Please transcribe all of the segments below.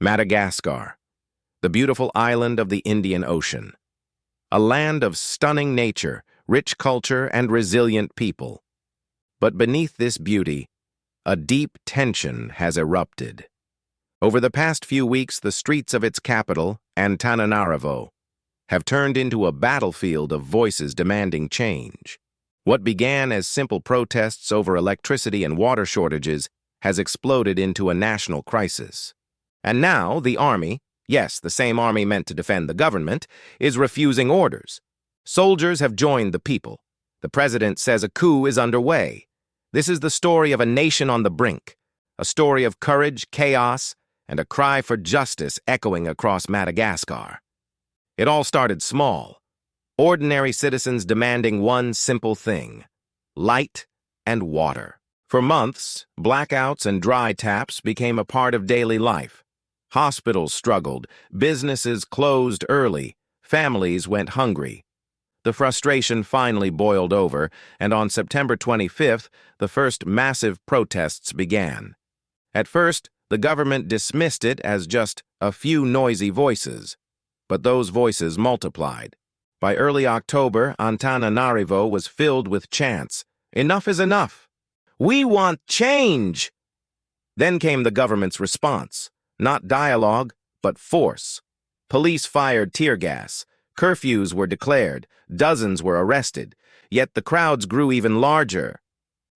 Madagascar, the beautiful island of the Indian Ocean. A land of stunning nature, rich culture, and resilient people. But beneath this beauty, a deep tension has erupted. Over the past few weeks, the streets of its capital, Antananarivo, have turned into a battlefield of voices demanding change. What began as simple protests over electricity and water shortages has exploded into a national crisis. And now the army, yes, the same army meant to defend the government, is refusing orders. Soldiers have joined the people. The president says a coup is underway. This is the story of a nation on the brink, a story of courage, chaos, and a cry for justice echoing across Madagascar. It all started small. Ordinary citizens demanding one simple thing: light and water. For months, blackouts and dry taps became a part of daily life. Hospitals struggled, businesses closed early, families went hungry. The frustration finally boiled over, and on September 25th, the first massive protests began. At first, the government dismissed it as just a few noisy voices, but those voices multiplied. By early October, Antananarivo was filled with chants. "Enough is enough! We want change!" Then came the government's response. Not dialogue, but force. Police fired tear gas. Curfews were declared. Dozens were arrested. Yet the crowds grew even larger.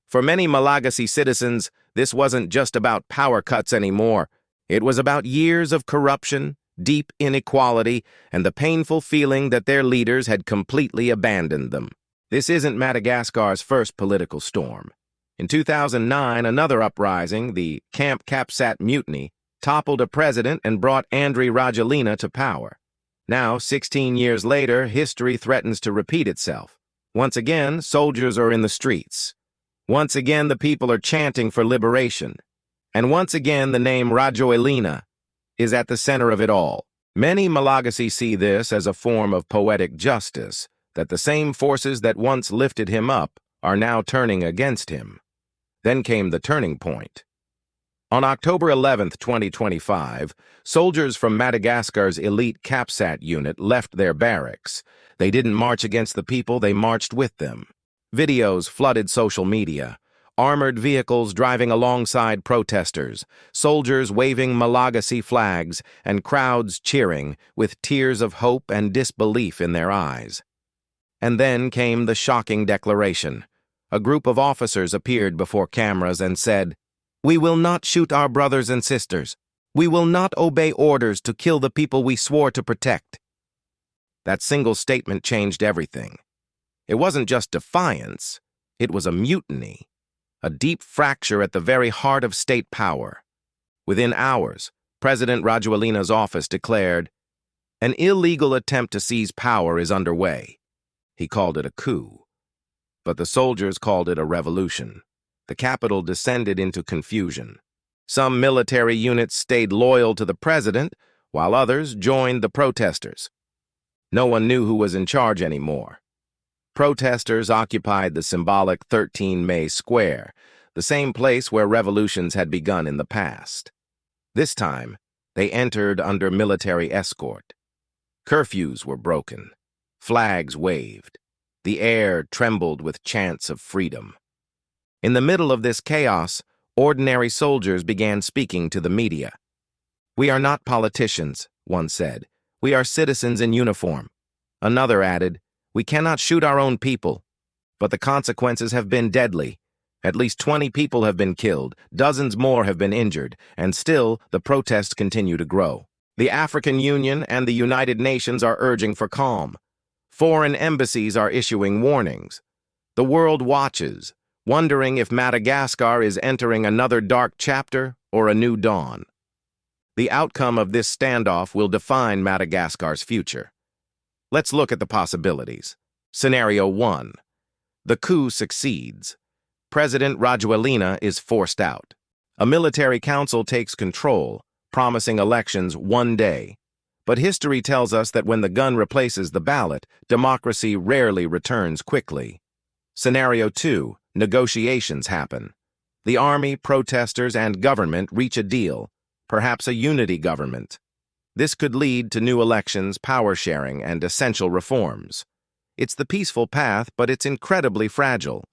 For many Malagasy citizens, this wasn't just about power cuts anymore. It was about years of corruption, deep inequality, and the painful feeling that their leaders had completely abandoned them. This isn't Madagascar's first political storm. In 2009, another uprising, the Camp Capsat Mutiny, toppled a president and brought Andry Rajoelina to power. Now, 16 years later, history threatens to repeat itself. Once again, soldiers are in the streets. Once again, the people are chanting for liberation. And once again, the name Rajoelina is at the center of it all. Many Malagasy see this as a form of poetic justice, that the same forces that once lifted him up are now turning against him. Then came the turning point. On October 11th, 2025, soldiers from Madagascar's elite Capsat unit left their barracks. They didn't march against the people, they marched with them. Videos flooded social media. Armored vehicles driving alongside protesters, soldiers waving Malagasy flags, and crowds cheering with tears of hope and disbelief in their eyes. And then came the shocking declaration. A group of officers appeared before cameras and said, "We will not shoot our brothers and sisters. We will not obey orders to kill the people we swore to protect." That single statement changed everything. It wasn't just defiance, it was a mutiny. A deep fracture at the very heart of state power. Within hours, President Rajoelina's office declared, "An illegal attempt to seize power is underway." He called it a coup. But the soldiers called it a revolution. The capital descended into confusion. Some military units stayed loyal to the president, while others joined the protesters. No one knew who was in charge anymore. Protesters occupied the symbolic 13 May Square, the same place where revolutions had begun in the past. This time, they entered under military escort. Curfews were broken. Flags waved. The air trembled with chants of freedom. In the middle of this chaos, ordinary soldiers began speaking to the media. "We are not politicians," one said. "We are citizens in uniform." Another added, "We cannot shoot our own people." But the consequences have been deadly. At least 20 people have been killed, dozens more have been injured, and still the protests continue to grow. The African Union and the United Nations are urging for calm. Foreign embassies are issuing warnings. The world watches, wondering if Madagascar is entering another dark chapter or a new dawn. The outcome of this standoff will define Madagascar's future. Let's look at the possibilities. Scenario 1. The coup succeeds. President Rajoelina is forced out. A military council takes control, promising elections one day. But history tells us that when the gun replaces the ballot, democracy rarely returns quickly. Scenario 2. Negotiations happen. The army, protesters, and government reach a deal. perhaps a unity government. This could lead to new elections, power sharing, and essential reforms. It's the peaceful path, but it's incredibly fragile.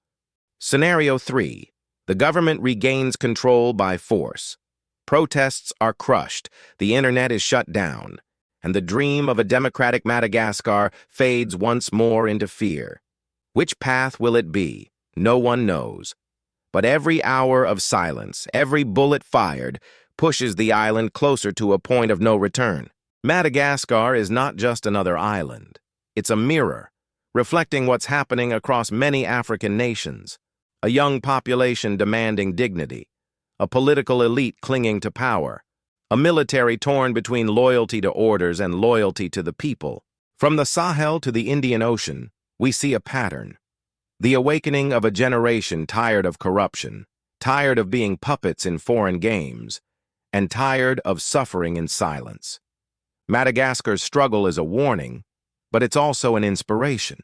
Scenario 3. The government regains control by force. Protests are crushed, the internet is shut down, and the dream of a democratic Madagascar fades once more into fear. Which path will it be? No one knows. But every hour of silence, every bullet fired, pushes the island closer to a point of no return. Madagascar is not just another island. It's a mirror, reflecting what's happening across many African nations. A young population demanding dignity, a political elite clinging to power, a military torn between loyalty to orders and loyalty to the people. From the Sahel to the Indian Ocean, we see a pattern. The awakening of a generation tired of corruption, tired of being puppets in foreign games, and tired of suffering in silence. Madagascar's struggle is a warning, but it's also an inspiration.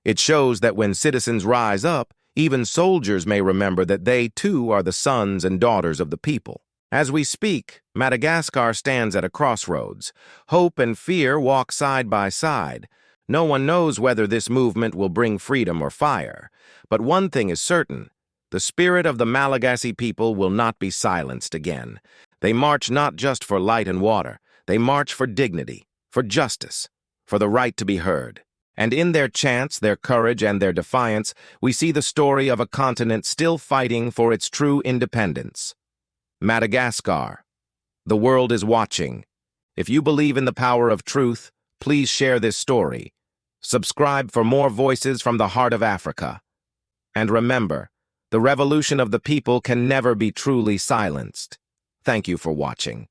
It shows that when citizens rise up, even soldiers may remember that they too are the sons and daughters of the people. As we speak, Madagascar stands at a crossroads. Hope and fear walk side by side. No one knows whether this movement will bring freedom or fire. But one thing is certain. The spirit of the Malagasy people will not be silenced again. They march not just for light and water. They march for dignity, for justice, for the right to be heard. And in their chants, their courage, and their defiance, we see the story of a continent still fighting for its true independence. Madagascar. The world is watching. If you believe in the power of truth, please share this story. Subscribe for more voices from the heart of Africa. And remember, the revolution of the people can never be truly silenced. Thank you for watching.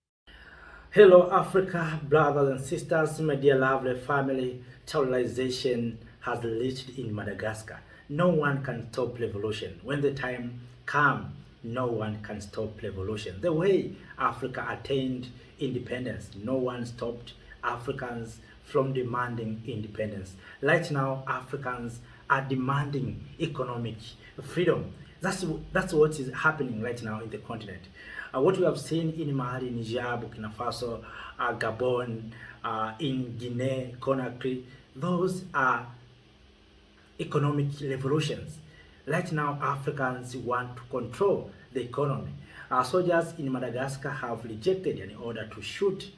Hello Africa, brothers and sisters, my dear lovely family. Civilization has reached in Madagascar. No one can stop revolution. When the time comes, no one can stop revolution. The way Africa attained independence, no one stopped Africans from demanding independence. Right now, Africans are demanding economic freedom. That's what is happening right now in the continent. What we have seen in Mali, Niger, Burkina Faso, Gabon, in Guinea, Conakry, those are economic revolutions. Right now, Africans want to control the economy. Soldiers in Madagascar have rejected an order to shoot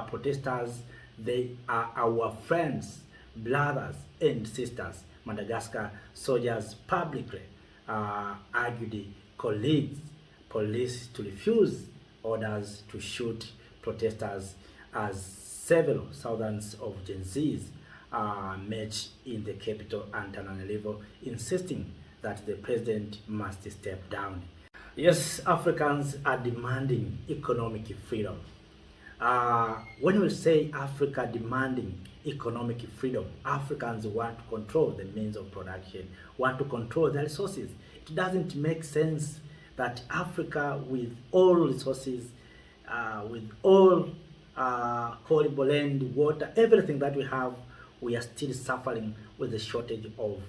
protesters. They are our friends, brothers, and sisters. Madagascar soldiers publicly argued colleagues police to refuse orders to shoot protesters as several thousands of Gen Zs met in the capital Antananarivo, insisting that the president must step down. Yes, Africans are demanding economic freedom. When we say Africa demanding economic freedom, Africans want to control the means of production, want to control the resources. It doesn't make sense that Africa, with all resources, with all horrible land, water, everything that we have, we are still suffering with the shortage of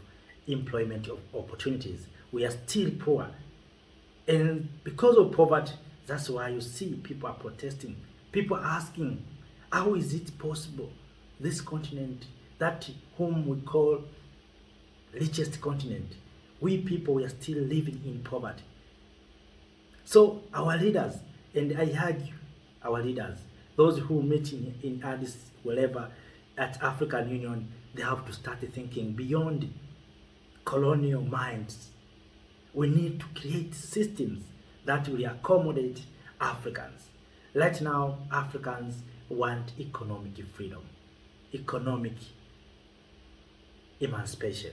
employment of opportunities. We are still poor. And because of poverty, that's why you see people are protesting. People are asking, how is it possible this continent, that whom we call richest continent, we people, we are still living in poverty? So our leaders, and I urge our leaders, those who meet in Addis, wherever, at African Union, they have to start thinking beyond colonial minds. We need to create systems that will accommodate Africans. Right now, Africans want economic freedom, economic emancipation.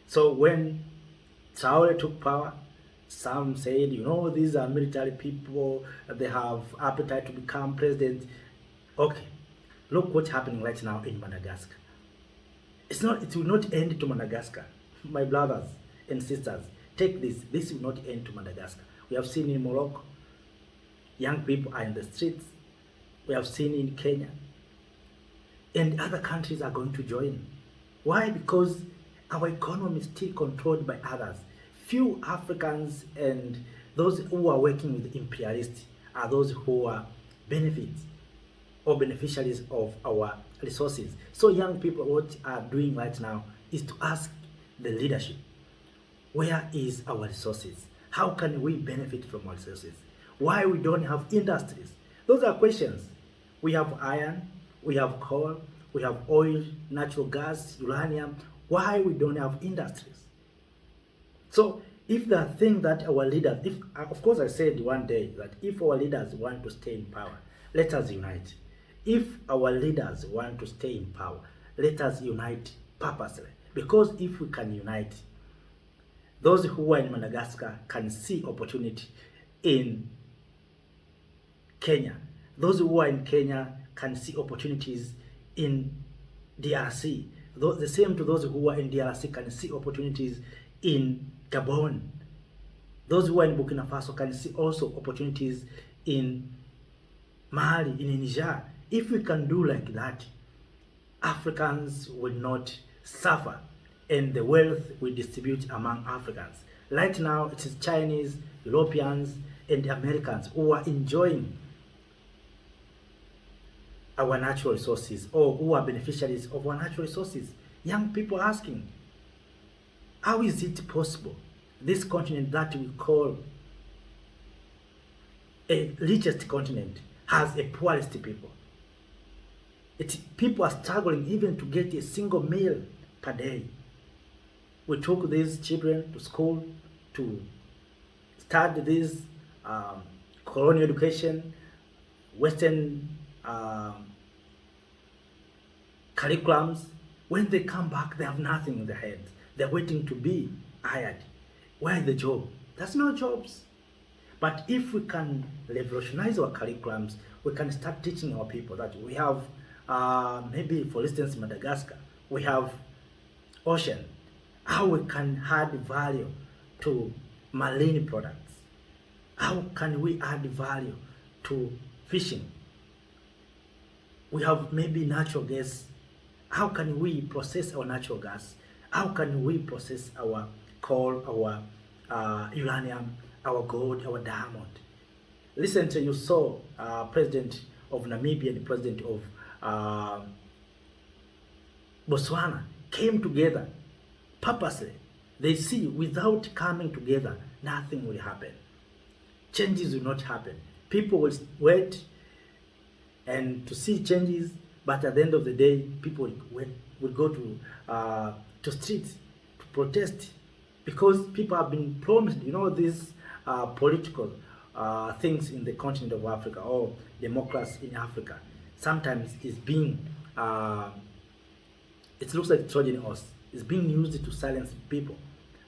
So when Traore took power, some said, you know, these are military people, they have appetite to become president. Okay, look what's happening right now in Madagascar. It will not end to Madagascar. My brothers and sisters, take this. This will not end to Madagascar. We have seen in Morocco, young people are in the streets. We have seen in Kenya. And other countries are going to join. Why? Because our economy is still controlled by others. Few Africans and those who are working with imperialists are those who are benefits or beneficiaries of our resources. So young people, what are doing right now is to ask the leadership, where is our resources? How can we benefit from our resources? Why we don't have industries? Those are questions. We have iron, we have coal, we have oil, natural gas, uranium. Why we don't have industries? So if the thing that our leaders, if of course I said one day that if our leaders want to stay in power, let us unite. If our leaders want to stay in power, let us unite purposely. Because if we can unite, those who are in Madagascar can see opportunity in Kenya. Those who are in Kenya can see opportunities in DRC. The same to those who are in DRC can see opportunities in Gabon. Those who are in Burkina Faso can see also opportunities in Mali, in Niger. If we can do like that, Africans will not suffer and the wealth will distribute among Africans. Right now, it is Chinese, Europeans, and Americans who are enjoying our natural resources, or who are beneficiaries of our natural resources. Young people asking, how is it possible this continent that we call a richest continent has a poorest people? People are struggling even to get a single meal per day. We took these children to school to study this colonial education, Western curriculums. When they come back, they have nothing in their heads. They're waiting to be hired. Where is the job? There's no jobs. But if we can revolutionize our curriculums, we can start teaching our people that we have, maybe for instance, Madagascar, we have ocean. How we can add value to marine products? How can we add value to fishing? We have maybe natural gas. How can we process our natural gas? How can we process our coal, our uranium, our gold, our diamond? Recently, you saw President of Namibia and President of Botswana came together purposely. They see without coming together, nothing will happen. Changes will not happen. People will wait and to see changes, but at the end of the day, people will go to streets to protest, because people have been promised, these political things in the continent of Africa, or democracy in Africa. Sometimes it's being, it looks like Trojan horse. It's being used to silence people,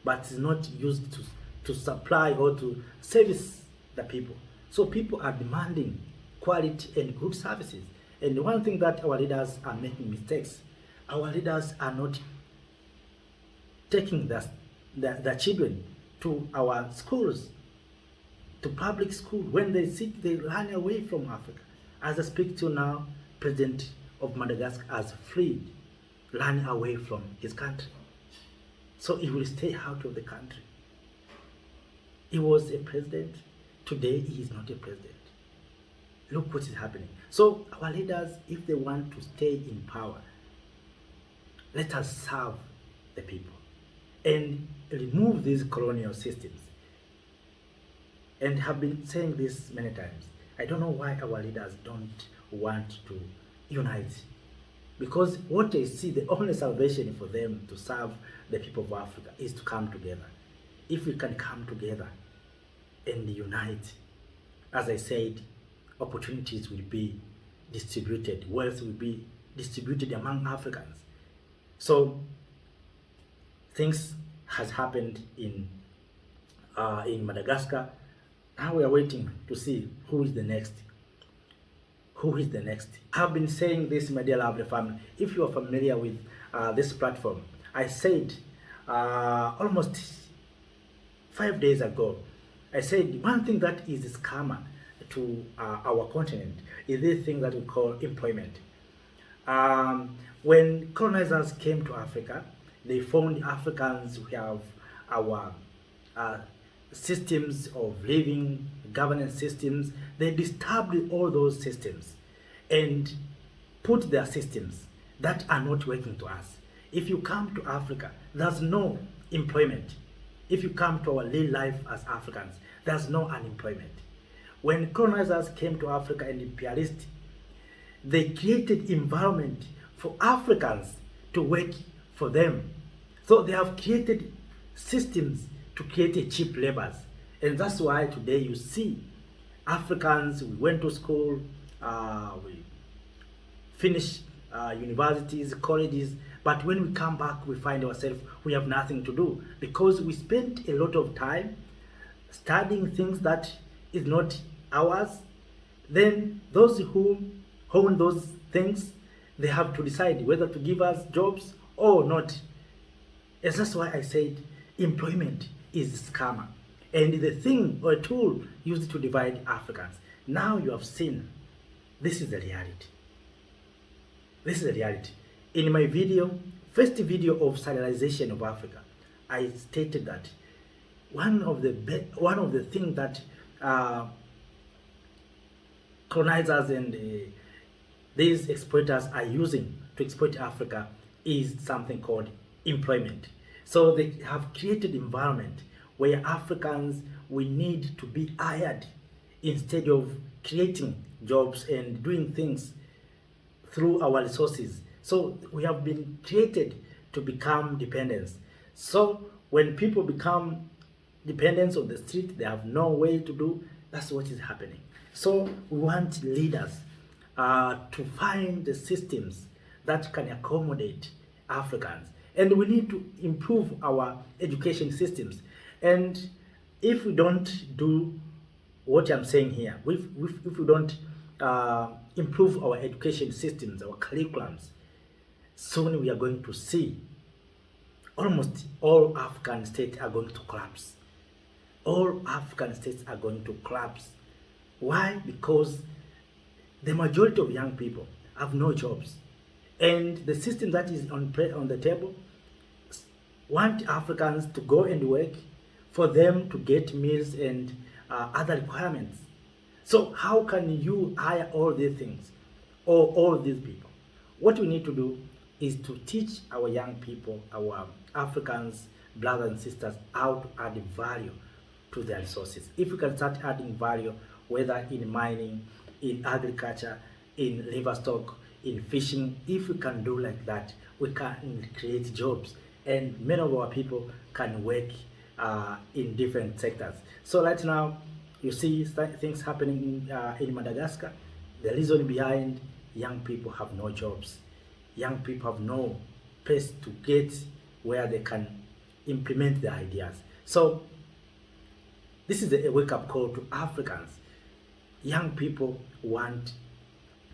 but it's not used to supply or to service the people. So people are demanding quality and good services. And one thing that our leaders are making mistakes. Our leaders are not taking the children to our schools, to public school. When they sit, they run away from Africa. As I speak to now, President of Madagascar has fled, run away from his country. So he will stay out of the country. He was a president. Today he is not a president. Look what is happening. So our leaders, if they want to stay in power, let us serve the people and remove these colonial systems. And have been saying this many times. I don't know why our leaders don't want to unite. Because what they see, the only salvation for them to serve the people of Africa is to come together. If we can come together and unite, as I said, opportunities will be distributed, wealth will be distributed among Africans. So things has happened in Madagascar. Now we are waiting to see who is the next. Who is the next? I've been saying this, my dear lovely family. If you are familiar with this platform, I said almost 5 days ago, I said one thing that is a scammer to our continent is this thing that we call employment. When colonizers came to Africa, they found Africans who have our systems of living, governance systems. They disturbed all those systems and put their systems that are not working to us. If you come to Africa, there's no employment. If you come to our real life as Africans, there's no unemployment. When colonizers came to Africa and imperialists, they created environment for Africans to work for them. So they have created systems to create a cheap labors. And that's why today you see Africans, we went to school, we finished universities, colleges, but when we come back, we find ourselves, we have nothing to do because we spent a lot of time studying things that is not ours. Then those who own those things, they have to decide whether to give us jobs or not. And that's why I said employment is scammer and the thing or tool used to divide Africans. Now you have seen, this is the reality. This is the reality. In my video, first video of Serialization of Africa, I stated that one of the things that colonizers and these exploiters are using to exploit Africa is something called employment. So they have created environment where Africans, we need to be hired instead of creating jobs and doing things through our resources. So we have been created to become dependents. So when people become dependents on the street, they have no way to do, that's what is happening. So we want leaders to find the systems that can accommodate Africans. And we need to improve our education systems. And if we don't do what I'm saying here, if we don't improve our education systems, our curriculums, soon we are going to see almost all African states are going to collapse. All African states are going to collapse. Why? Because the majority of young people have no jobs. And the system that is on the table want Africans to go and work for them to get meals and other requirements. So how can you hire all these things or all these people? What we need to do is to teach our young people, our Africans, brothers and sisters, how to add value to their resources. If we can start adding value, whether in mining, in agriculture, in livestock, in fishing, if we can do like that, we can create jobs and many of our people can work in different sectors. So right now, you see things happening in Madagascar. The reason behind young people have no jobs. Young people have no place to get where they can implement their ideas. So this is a wake-up call to Africans. Young people want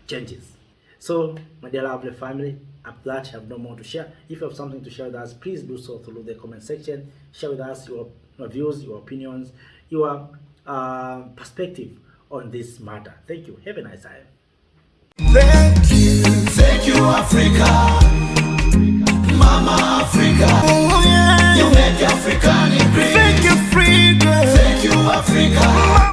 changes. So, my dear lovely family, after that, I have no more to share. If you have something to share with us, please do so through the comment section. Share with us your views, your opinions, your perspective on this matter. Thank you. Have a nice time. Thank you, Africa, Mama Africa. Oh, yeah. You make African great. Thank you, Africa. Thank you, Africa.